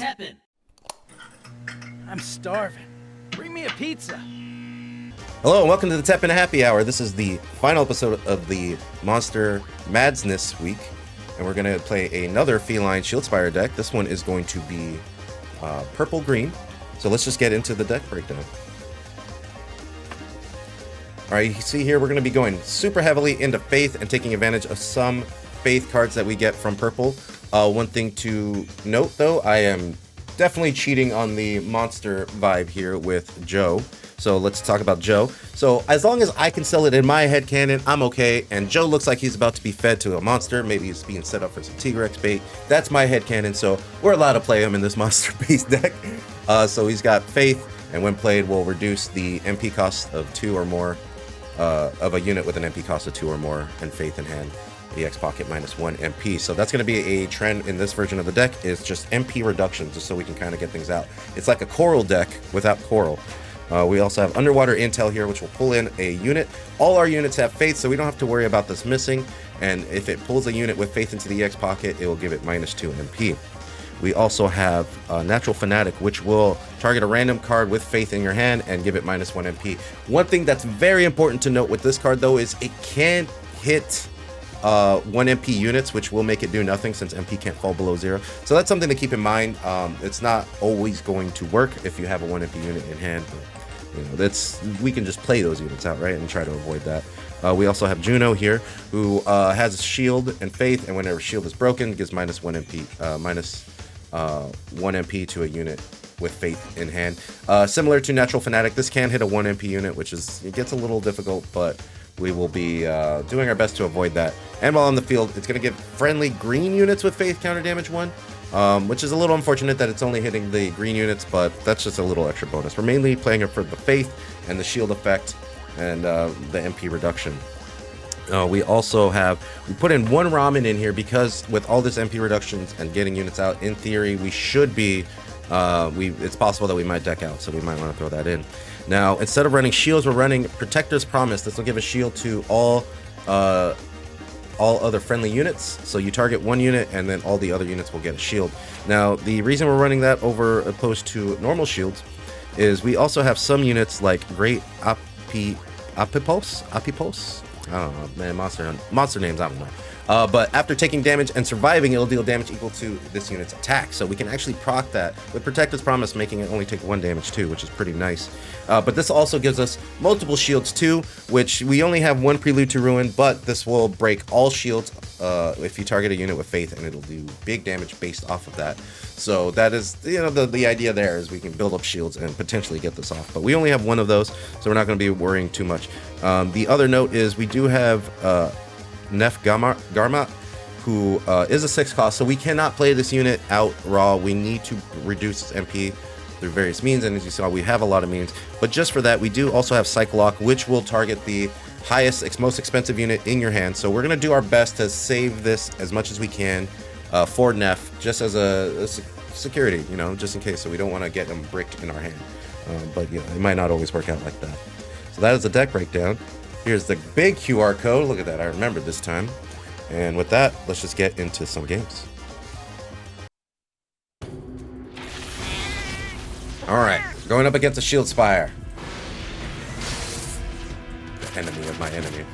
TEPPEN. I'm starving. Bring me a pizza. Hello and welcome to the TEPPEN Happy Hour. This is the final episode of the Monster Mads-ness week, and we're going to play another Feline Shieldspire deck. This one is going to be Purple Green. So let's just get into the deck breakdown. Alright, you see here we're going to be going super heavily into Faith and taking advantage of some Faith cards that we get from Purple. One thing to note though, I am definitely cheating on the monster vibe here with Joe. So let's talk about Joe. So as long as I can sell it in my headcanon, I'm okay. And Joe looks like he's about to be fed to a monster. Maybe he's being set up for some T-Rex bait. That's my headcanon, so we're allowed to play him in this monster-based deck. So he's got Faith, and when played will reduce the MP cost of 2 or more, of a unit with an MP cost of 2 or more, and Faith in hand. EX pocket minus 1 MP. So that's going to be a trend in this version of the deck, is just MP reduction, just so we can kind of get things out. It's like a Coral deck without Coral. We also have Underwater Intel here, which will pull in a unit. All our units have Faith, so we don't have to worry about this missing. And if it pulls a unit with Faith into the EX pocket, it will give it minus 2 MP. We also have Natural Fanatic, which will target a random card with Faith in your hand and give it minus 1 MP. One thing that's very important to note with this card, though, is it can hit 1 MP units, which will make it do nothing since MP can't fall below 0. So that's something to keep in mind. It's not always going to work if you have a 1 MP unit in hand. But, you know, we can just play those units outright and try to avoid that. We also have Juno here, who has Shield and Faith, and whenever Shield is broken, gives minus 1 MP, minus 1 MP to a unit with Faith in hand. Similar to Natural Fanatic, this can hit a 1 MP unit, which it gets a little difficult, but we will be doing our best to avoid that. And while on the field, it's going to give friendly green units with Faith counter damage 1, which is a little unfortunate that it's only hitting the green units, but that's just a little extra bonus. We're mainly playing it for the Faith and the shield effect and the MP reduction. We also we put in 1 Ramen in here because with all this MP reductions and getting units out, in theory, we should be, it's possible that we might deck out, so we might want to throw that in. Now, instead of running shields, we're running Protector's Promise. This will give a shield to all other friendly units. So you target 1 unit, and then all the other units will get a shield. Now, the reason we're running that over opposed to normal shields is we also have some units like Great Apipulse? I don't know, man, monster names, I don't know. But after taking damage and surviving, it'll deal damage equal to this unit's attack. So we can actually proc that with Protector's Promise, making it only take 1 damage too, which is pretty nice. But this also gives us multiple shields too, which we only have 1 Prelude to Ruin, but this will break all shields if you target a unit with Faith, and it'll do big damage based off of that. So that is, you know, the idea there is we can build up shields and potentially get this off. But we only have 1 of those, so we're not going to be worrying too much. The other note is we do have Nef Garmat, who is a 6 cost, so we cannot play this unit out raw. We need to reduce its MP through various means, and as you saw, we have a lot of means. But just for that, we do also have Cycle Lock, which will target the highest, most expensive unit in your hand. So we're going to do our best to save this as much as we can for Nef, just as a security, you know, just in case. So we don't want to get them bricked in our hand. But you know, it might not always work out like that. So that is the deck breakdown. Here's the big QR code. Look at that. I remembered this time. And with that, let's just get into some games. All right. Going up against a Shieldspire. The enemy of my enemy.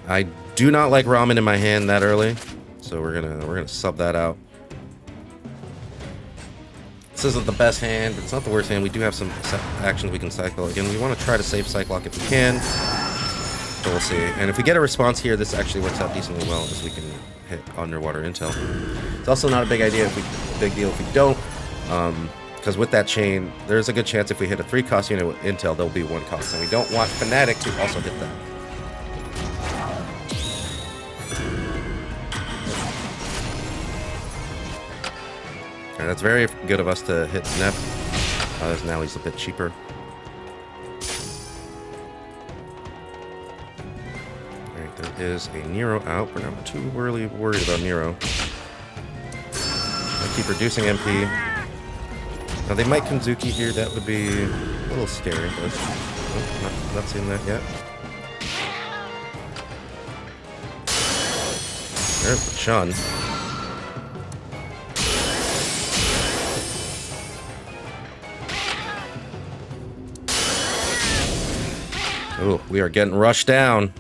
I do not like Ramen in my hand that early, so we're gonna sub that out. This isn't the best hand, but it's not the worst hand. We do have some actions we can cycle. Again, we want to try to save Cyclock if we can. So we'll see. And if we get a response here, this actually works out decently well, as we can hit Underwater Intel. It's also not a big deal if we don't, because with that chain, there's a good chance if we hit a 3-cost unit with Intel, there'll be 1 cost. And we don't want Fanatic to also hit that. Alright, that's very good of us to hit Nef. As now he's a bit cheaper. Alright, there is a Nero out. We're not too really worried about Nero. I keep reducing MP. Now they might Kanzuki here. That would be a little scary, but not seeing that yet. There's the Chun. Ooh, we are getting rushed down.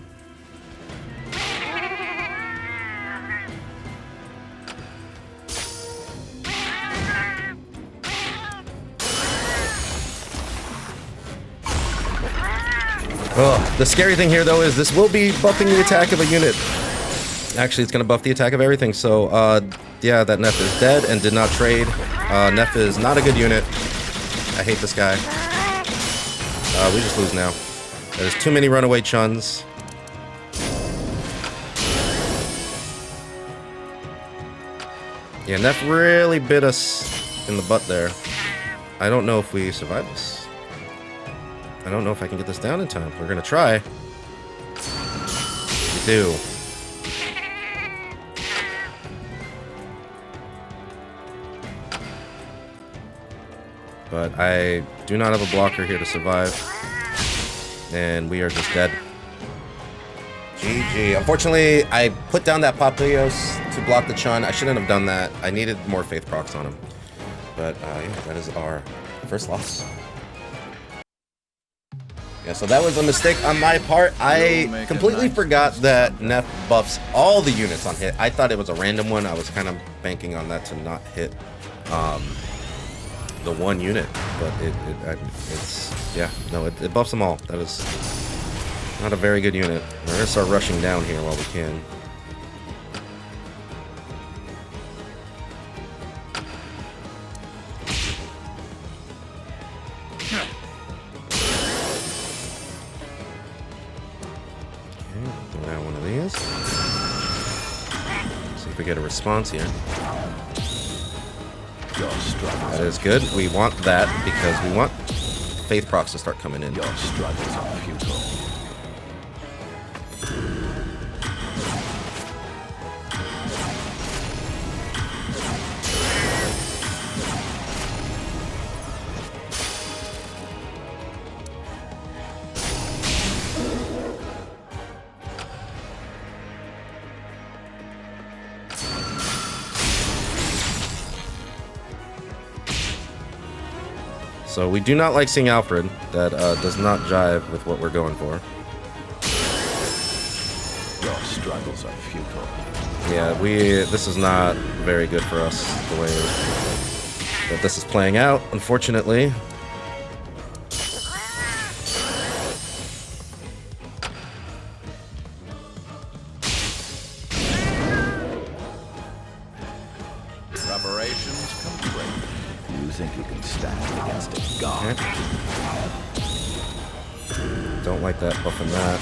Oh, the scary thing here, though, is this will be buffing the attack of a unit. Actually, it's going to buff the attack of everything. So, yeah, that Neff is dead and did not trade. Neff is not a good unit. I hate this guy. We just lose now. There's too many runaway Chuns. Yeah, Neff really bit us in the butt there. I don't know if we survive this. I don't know if I can get this down in time. We're gonna try. We do. But I do not have a blocker here to survive. And we are just dead. GG. Unfortunately, I put down that Papilios to block the Chun. I shouldn't have done that. I needed more Faith procs on him. But yeah, that is our first loss. Yeah, so that was a mistake on my part. I completely forgot that Neff buffs all the units on hit. I thought it was a random one. I was kind of banking on that to not hit the one unit, but it buffs them all. That is not a very good unit. We're gonna start rushing down here while we can. We get a response here. That is good. We want that because we want Faith procs to start coming in. Your struggles are futile. So we do not like seeing Alfred. That does not jive with what we're going for. Your struggles are futile. Yeah, this is not very good for us, the way that this is playing out, unfortunately. Preparations complete. You think you can stand against a god? Okay. Don't like that, buffing that.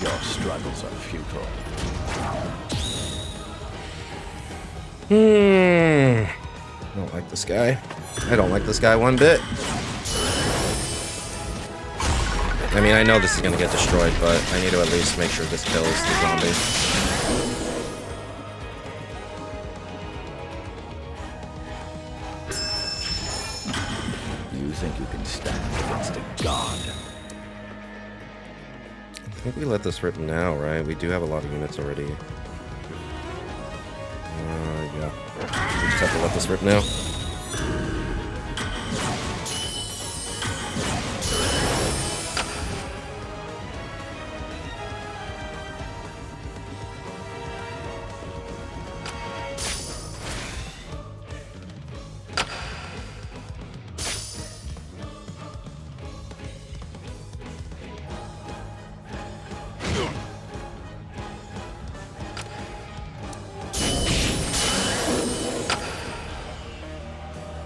Your struggles are futile. I don't like this guy. I don't like this guy one bit. I mean, I know this is going to get destroyed, but I need to at least make sure this kills the zombie. You think you can stand against a god? I think we let this rip now, right? We do have a lot of units already. Yeah. We just have to let this rip now.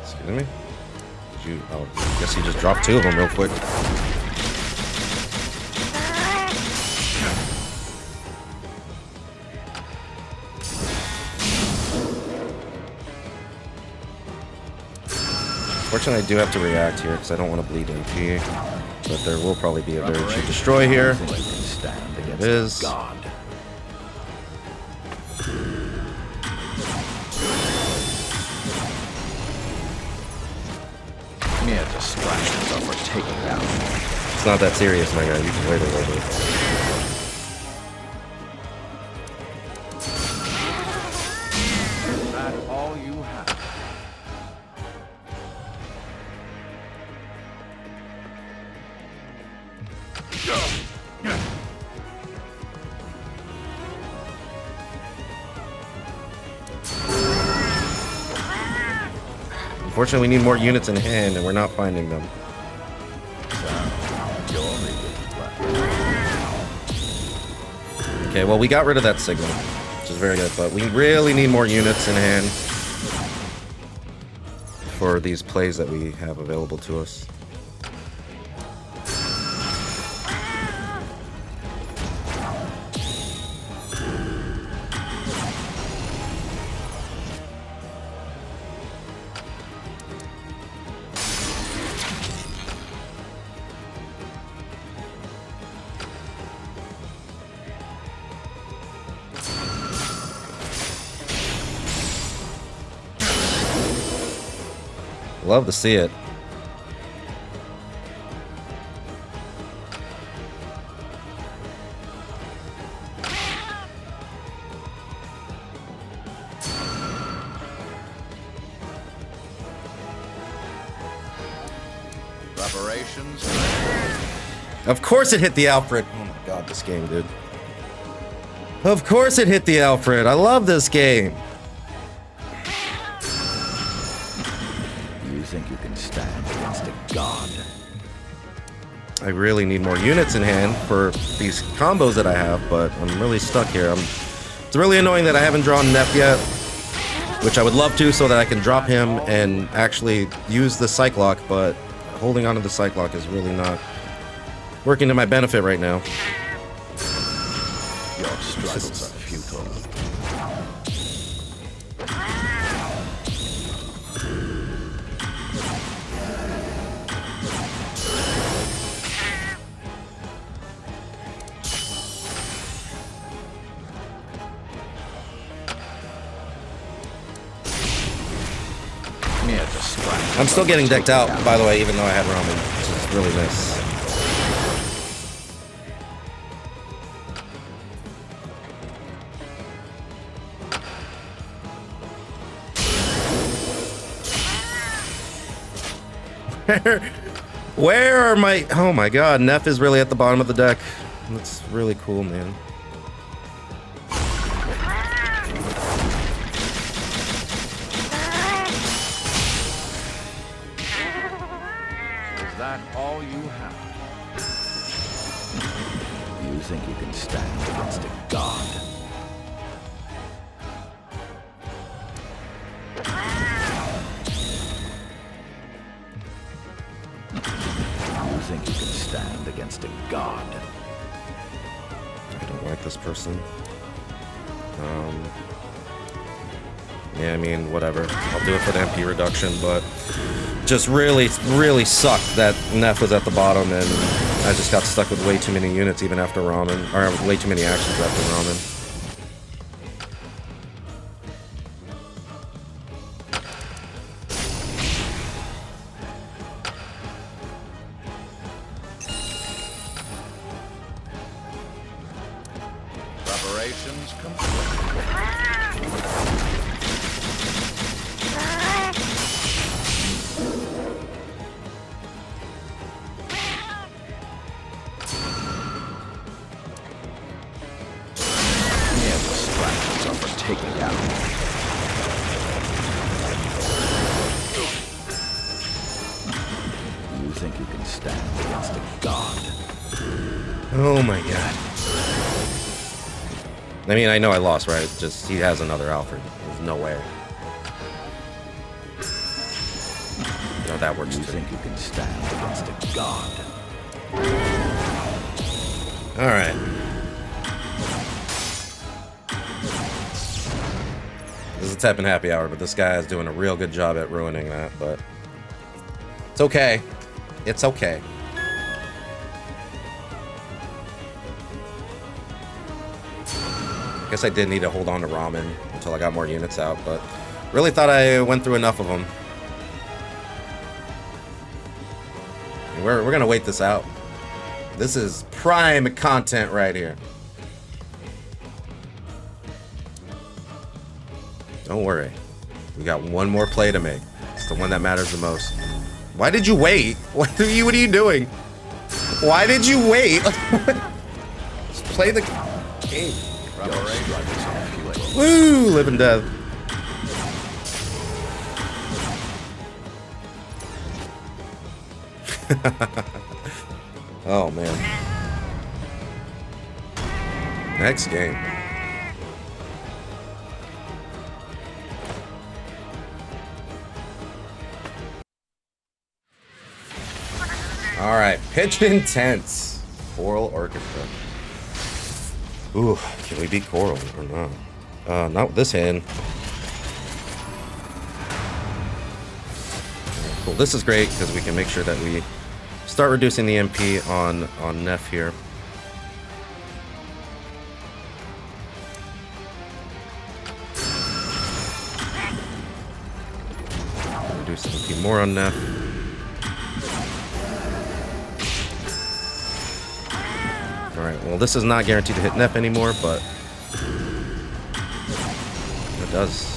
Excuse me? Did you? Oh, I guess you just dropped two of them real quick. Fortunately, I do have to react here because I don't want to bleed MP. But there will probably be a very cheap destroy here. It is. God. Mere distractions are for taking out. It's not that serious, my guy. You can wait a little bit. Is that all you have? Unfortunately, we need more units in hand, and we're not finding them. Okay, well, we got rid of that signal, which is very good, but we really need more units in hand for these plays that we have available to us. Love to see it. Preparations. Of course it hit the Alfred. Oh my god, this game, dude. Of course it hit the Alfred. I love this game. You think you can stand against a god? I really need more units in hand for these combos that I have, but I'm really stuck here. It's really annoying that I haven't drawn Neff yet, which I would love to so that I can drop him and actually use the Cyclock, but holding onto the Cyclock is really not working to my benefit right now. Your struggles are futile. Mere distractions. I'm still getting decked out, by the way, even though I had Ramen, which is really nice. Where are my... Oh my god, Neff is really at the bottom of the deck. That's really cool, man. Is that all you have? You think you can stand against a god? You think you can stand against a god? I don't like this person. Yeah, I mean, whatever. I'll do it for the MP reduction, but just really sucked that Neff was at the bottom, and I just got stuck with way too many units even after Ramen, or way too many actions after Ramen. Preparations complete. Mere distractions are for taking out. You think you can stand against a god? Oh my god. I mean, I know I lost, right? Just, he has another Alfred. There's no way. No, that works You too. think you can stand against a god? Alright. This is a TEPPEN Happy Hour, but this guy is doing a real good job at ruining that, but... It's okay. It's okay. Guess I did need to hold on to Ramen until I got more units out, but really thought I went through enough of them. We're gonna wait this out. This is prime content right here. Don't worry. We got one more play to make. It's the one that matters the most. Why did you wait? What are you doing? Why did you wait? Just play the game. Woo! Live and death. Oh man. Next game. All right, pitch intense. Choral orchestra. Ooh, can we beat choral or not? Not with this hand. Cool. This is great because we can make sure that we start reducing the MP on Neff here. Reduce the MP more on Neff. Alright, well this is not guaranteed to hit Neff anymore, but it does.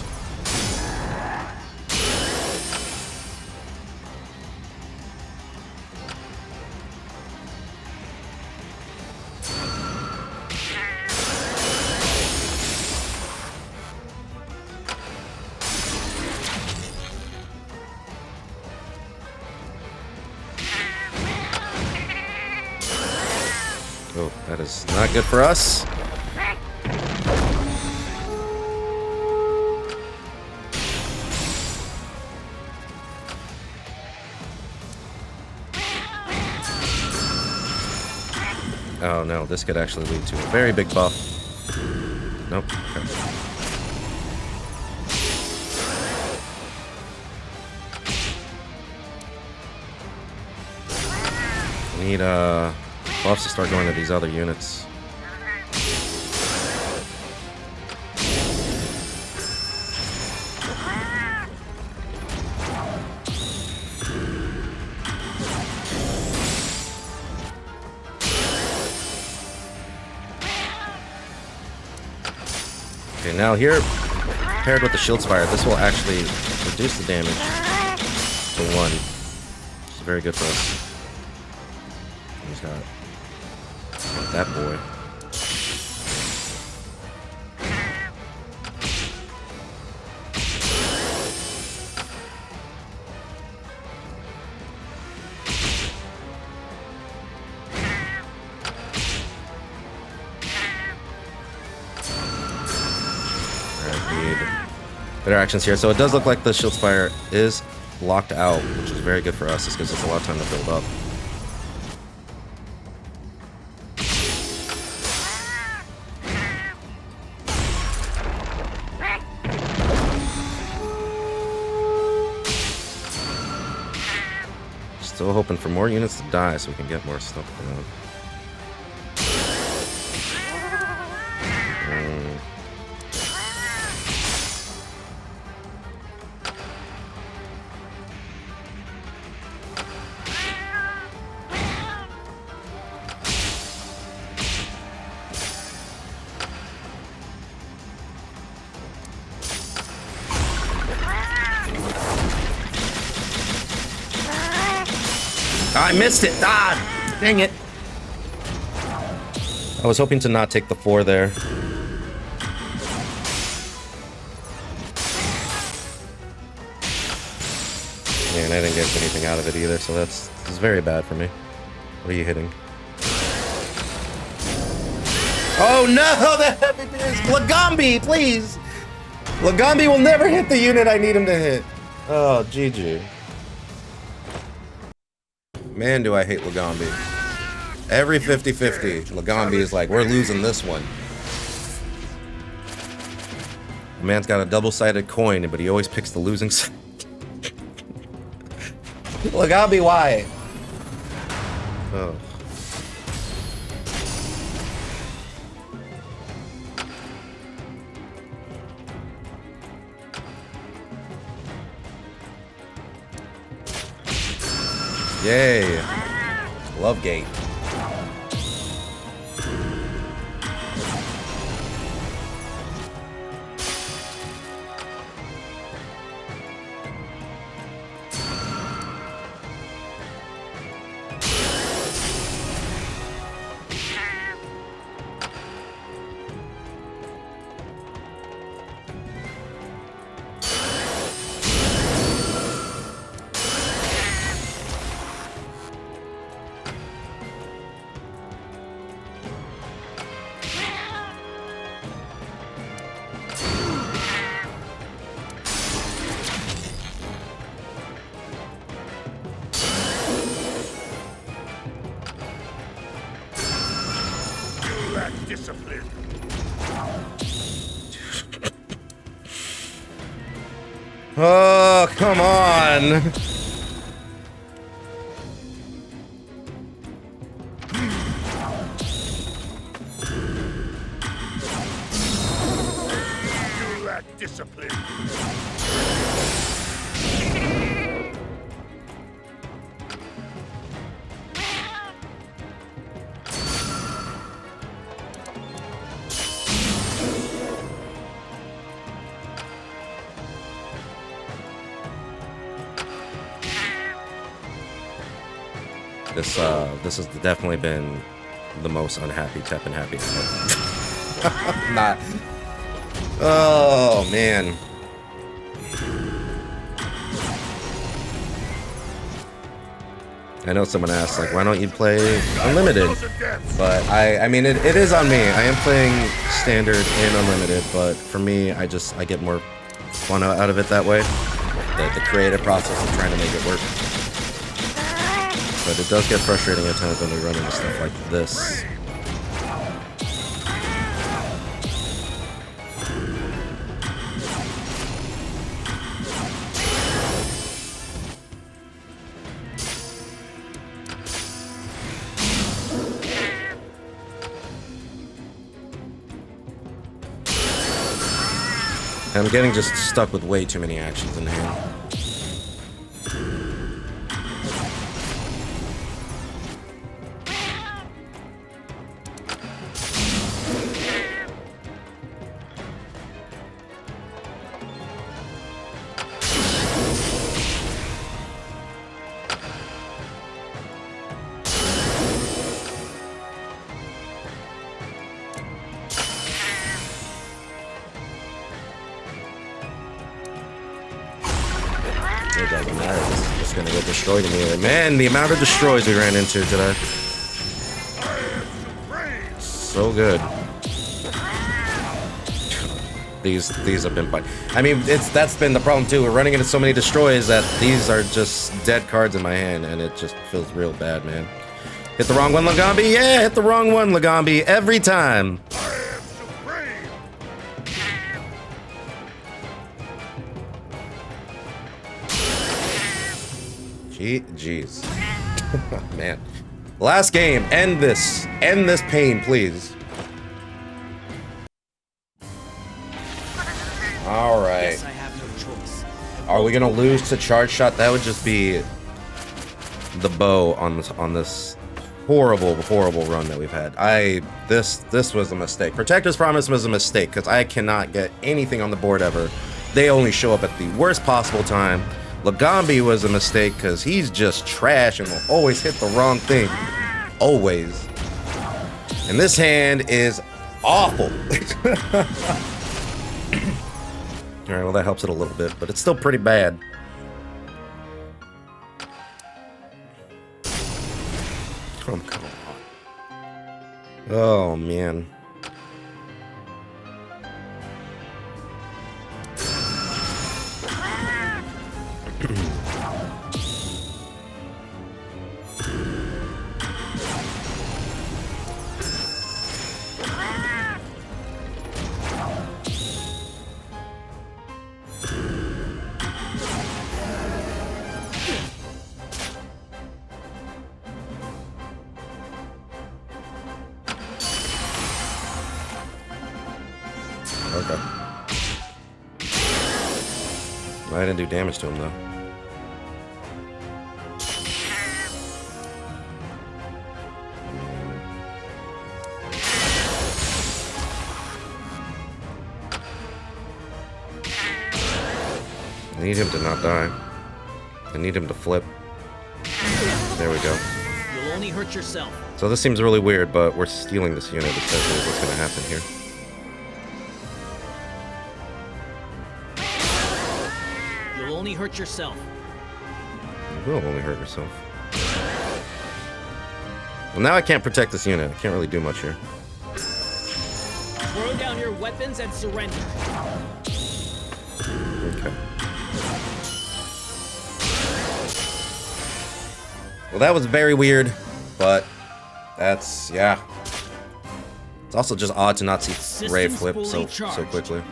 Oh, that is not good for us. Oh no, this could actually lead to a very big buff. Nope. Okay. We need buffs to start going to these other units. Okay, now here, paired with the Shieldspire, this will actually reduce the damage to 1. Which is very good for us. He's got that boy. Better actions here. So it does look like the Shieldspire is locked out, which is very good for us. This gives us a lot of time to build up. Still hoping for more units to die so we can get more stuff down. I missed it! Ah! Dang it! I was hoping to not take the 4 there. Man, I didn't get anything out of it either, so this is very bad for me. What are you hitting? Oh no! The heavy beers! Lagambi, please! Lagambi will never hit the unit I need him to hit. Oh, GG. Man, do I hate Lagambi. Every 50-50, Lagambi is like, we're losing this one. The man's got a double-sided coin, but he always picks the losing side. Lagambi, why? Oh. Yay. Love gate. Discipline. Oh, come on. You lack discipline. This has definitely been the most unhappy TEPPEN Happy Hour. Not. Oh man. I know someone asked like, why don't you play unlimited? But I mean, it is on me. I am playing standard and unlimited, but for me, I get more fun out of it that way. The creative process of trying to make it work. But it does get frustrating at times when we run into stuff like this. I'm getting just stuck with way too many actions in hand. It doesn't matter. This is just gonna get destroyed immediately. Man, the amount of destroys we ran into today. So good. These have been fun. I mean, that's been the problem too. We're running into so many destroys that these are just dead cards in my hand, and it just feels real bad, man. Hit the wrong one, Lagambi. Yeah, hit the wrong one, Lagambi. Every time. Jeez. Man. Last game. End this. End this pain, please. Alright. Guess I have no choice. Are we gonna lose to charge shot? That would just be the bow on this horrible run that we've had. This was a mistake. Protector's Promise was a mistake because I cannot get anything on the board ever. They only show up at the worst possible time. Lagambi was a mistake because he's just trash and will always hit the wrong thing. Always. And this hand is awful. Alright, well that helps it a little bit, but it's still pretty bad. Oh, come on. Oh, man. Okay. I didn't do damage to him, though. need him to not die. I need him to flip. There we go. You'll only hurt yourself. So this seems really weird, but we're stealing this unit. Essentially, what's going to happen here? You'll only hurt yourself. You will only hurt yourself. Well, now I can't protect this unit. I can't really do much here. Throw down your weapons and surrender. Okay. Well, that was very weird, but that's, yeah. It's also just odd to not see Ray flip so quickly.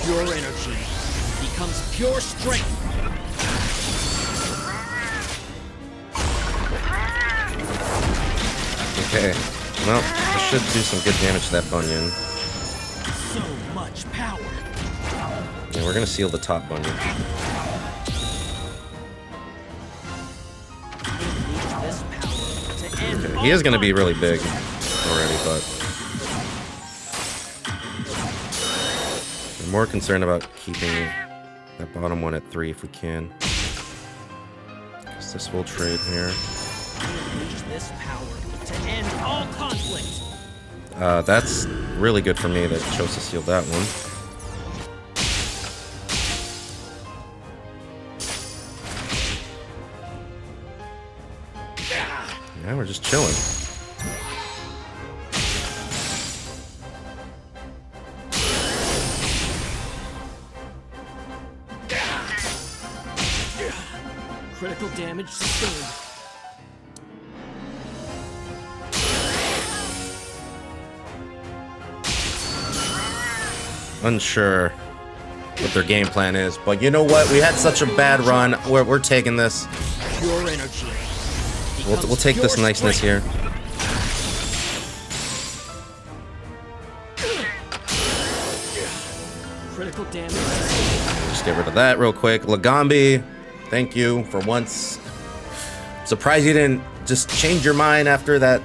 Pure energy becomes pure strength. Okay. Well, I should do some good damage to that Bunyan. So much power. Yeah, we're gonna seal the top Bunyan. This power to end Okay, he is gonna be really big already, but I'm more concerned about keeping that bottom one at 3 if we can. Guess this will trade here. Unleash this power to end all conflict. That's really good for me that it chose to seal that one. Yeah, we're just chilling. Critical damage sustained. Unsure what their game plan is, but you know what? We had such a bad run. We're taking this. Pure energy. We'll take this niceness here. Critical damage. Just get rid of that real quick. Lagambi, thank you for once. Surprised you didn't just change your mind after that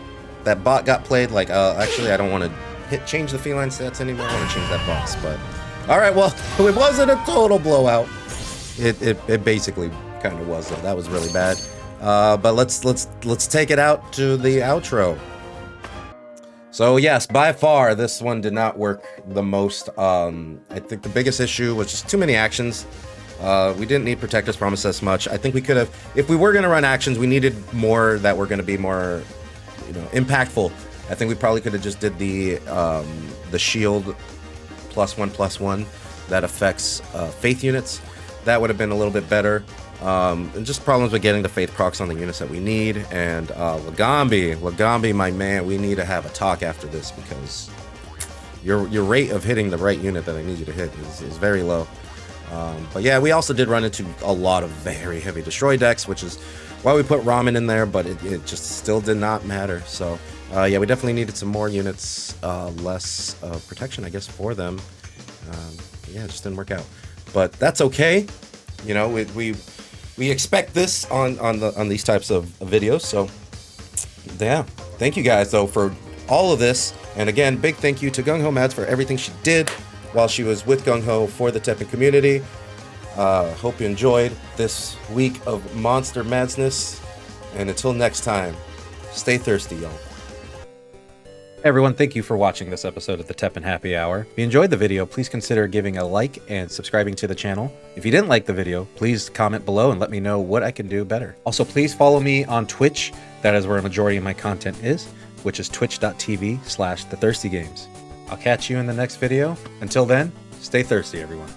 bot got played. Like, actually, I don't want to change the feline stats anymore. I want to change that boss, but all right. Well, it wasn't a total blowout. It basically kind of was though. That was really bad. But let's take it out to the outro. So yes, by far this one did not work the most. I think the biggest issue was just too many actions. We didn't need Protector's Promise as much. I think we could have, if we were going to run actions, we needed more that were going to be more, impactful. I think we probably could have just did the shield +1/+1 that affects faith units. That would have been a little bit better. And just problems with getting the faith procs on the units that we need. And Lagambi, my man, we need to have a talk after this because your rate of hitting the right unit that I need you to hit is very low. But yeah, we also did run into a lot of very heavy destroy decks, which is why we put Ramen in there, but it just still did not matter. So yeah, we definitely needed some more units, less protection, I guess, for them. Yeah, it just didn't work out, but that's okay. We expect this on these types of videos. So yeah, thank you guys though for all of this, and again, big thank you to GungHo Mads for everything she did while she was with GungHo for the TEPPEN community. Hope you enjoyed this week of Monster Mads-ness, and until next time, stay thirsty, y'all. Everyone, thank you for watching this episode of the TEPPEN Happy Hour. If you enjoyed the video, please consider giving a like and subscribing to the channel. If you didn't like the video, please comment below and let me know what I can do better. Also, please follow me on Twitch. That is where a majority of my content is, which is twitch.tv/thethirstygames. I'll catch you in the next video. Until then, stay thirsty, everyone.